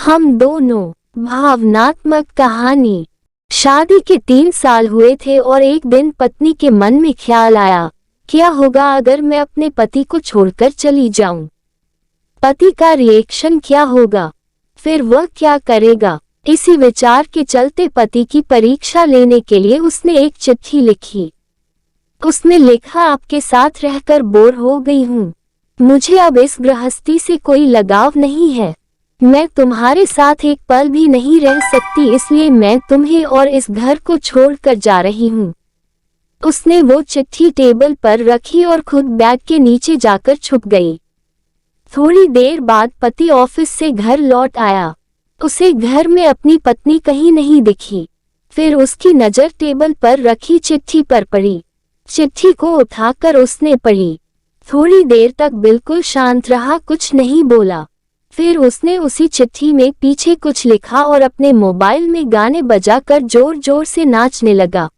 हम दोनों, भावनात्मक कहानी। शादी के 3 साल हुए थे और एक दिन पत्नी के मन में ख्याल आया, क्या होगा अगर मैं अपने पति को छोड़कर चली जाऊं? पति का रिएक्शन क्या होगा? फिर वह क्या करेगा? इसी विचार के चलते पति की परीक्षा लेने के लिए उसने एक चिट्ठी लिखी। उसने लिखा, आपके साथ रहकर बोर हो गई हूँ। मुझे अब इस गृहस्थी से कोई लगाव नहीं है। मैं तुम्हारे साथ एक पल भी नहीं रह सकती, इसलिए मैं तुम्हें और इस घर को छोड़कर जा रही हूँ। उसने वो चिट्ठी टेबल पर रखी और खुद बैग के नीचे जाकर छुप गई। थोड़ी देर बाद पति ऑफिस से घर लौट आया। उसे घर में अपनी पत्नी कहीं नहीं दिखी। फिर उसकी नजर टेबल पर रखी चिट्ठी पर पड़ी। चिट्ठी को उठाकर उसने पढ़ी। थोड़ी देर तक बिल्कुल शांत रहा, कुछ नहीं बोला। फिर उसने उसी चिट्ठी में पीछे कुछ लिखा और अपने मोबाइल में गाने बजाकर जोर जोर से नाचने लगा।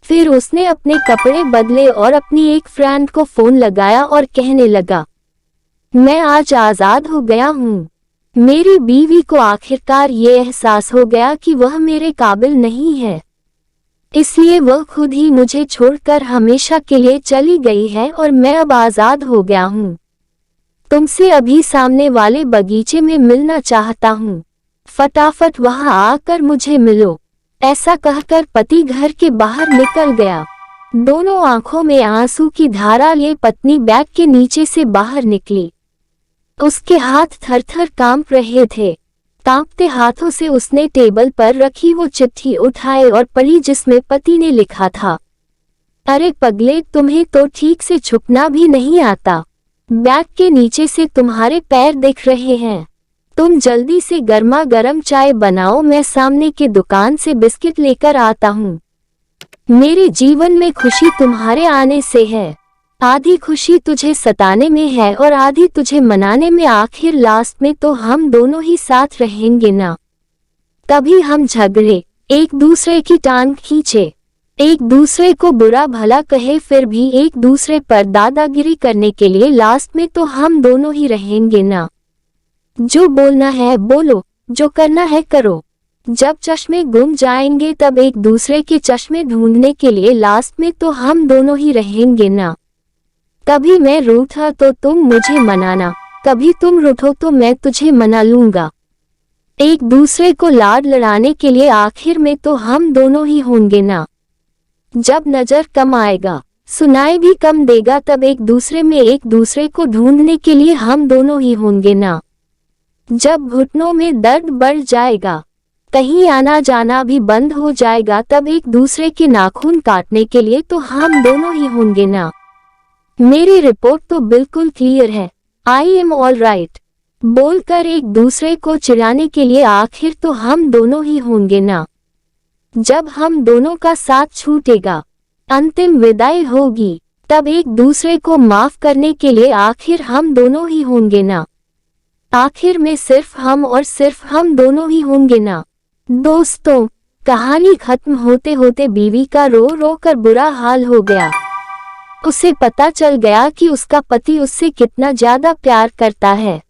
फिर उसने अपने कपड़े बदले और अपनी एक फ्रेंड को फोन लगाया और कहने लगा, मैं आज आजाद हो गया हूँ। मेरी बीवी को आखिरकार ये एहसास हो गया कि वह मेरे काबिल नहीं है, इसलिए वह खुद ही मुझे छोड़कर हमेशा के लिए चली गई है और मैं अब आजाद हो गया हूँ। तुमसे अभी सामने वाले बगीचे में मिलना चाहता हूँ। फटाफट वहां आकर मुझे मिलो। ऐसा कहकर पति घर के बाहर निकल गया। दोनों आंखों में आंसू की धारा लिए पत्नी बैग के नीचे से बाहर निकली। उसके हाथ थर-थर कांप रहे थे। कांपते हाथों से उसने टेबल पर रखी वो चिट्ठी उठाई और पढ़ी, जिसमें पति ने लिखा था, अरे पगले, तुम्हें तो ठीक से छुपना भी नहीं आता। बैग के नीचे से तुम्हारे पैर दिख रहे हैं। तुम जल्दी से गर्मा गर्म चाय बनाओ, मैं सामने के दुकान से बिस्किट लेकर आता हूँ। मेरे जीवन में खुशी तुम्हारे आने से है। आधी खुशी तुझे सताने में है और आधी तुझे मनाने में। आखिर लास्ट में तो हम दोनों ही साथ रहेंगे ना। कभी हम झगड़े, एक दूसरे की टांग खींचे, एक दूसरे को बुरा भला कहे, फिर भी एक दूसरे पर दादागिरी करने के लिए लास्ट में तो हम दोनों ही रहेंगे ना। जो बोलना है बोलो, जो करना है करो। जब चश्मे गुम जाएंगे तब एक दूसरे के चश्मे ढूंढने के लिए लास्ट में तो हम दोनों ही रहेंगे ना। कभी मैं रूठा तो तुम मुझे मनाना, कभी तुम रूठो तो मैं तुझे मना लूंगा। एक दूसरे को लाड लड़ाने के लिए आखिर में तो हम दोनों ही होंगे ना। जब नजर कम आएगा, सुनाई भी कम देगा, तब एक दूसरे में एक दूसरे को ढूंढने के लिए हम दोनों ही होंगे ना। जब घुटनों में दर्द बढ़ जाएगा, कहीं आना जाना भी बंद हो जाएगा, तब एक दूसरे के नाखून काटने के लिए तो हम दोनों ही होंगे ना। मेरी रिपोर्ट तो बिल्कुल क्लियर है, आई एम ऑल राइट बोलकर एक दूसरे को चिढ़ाने के लिए आखिर तो हम दोनों ही होंगे ना। जब हम दोनों का साथ छूटेगा, अंतिम विदाई होगी, तब एक दूसरे को माफ करने के लिए आखिर हम दोनों ही होंगे ना। आखिर में सिर्फ हम और सिर्फ हम दोनों ही होंगे ना। दोस्तों, कहानी खत्म होते होते बीवी का रो रो कर बुरा हाल हो गया। उसे पता चल गया कि उसका पति उससे कितना ज्यादा प्यार करता है।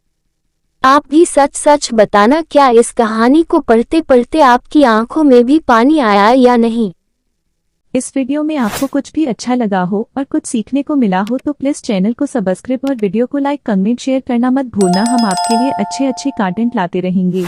आप भी सच सच बताना, क्या इस कहानी को पढ़ते पढ़ते आपकी आंखों में भी पानी आया या नहीं? इस वीडियो में आपको कुछ भी अच्छा लगा हो और कुछ सीखने को मिला हो तो प्लीज चैनल को सब्सक्राइब और वीडियो को लाइक, कमेंट, शेयर करना मत भूलना। हम आपके लिए अच्छे कंटेंट लाते रहेंगे।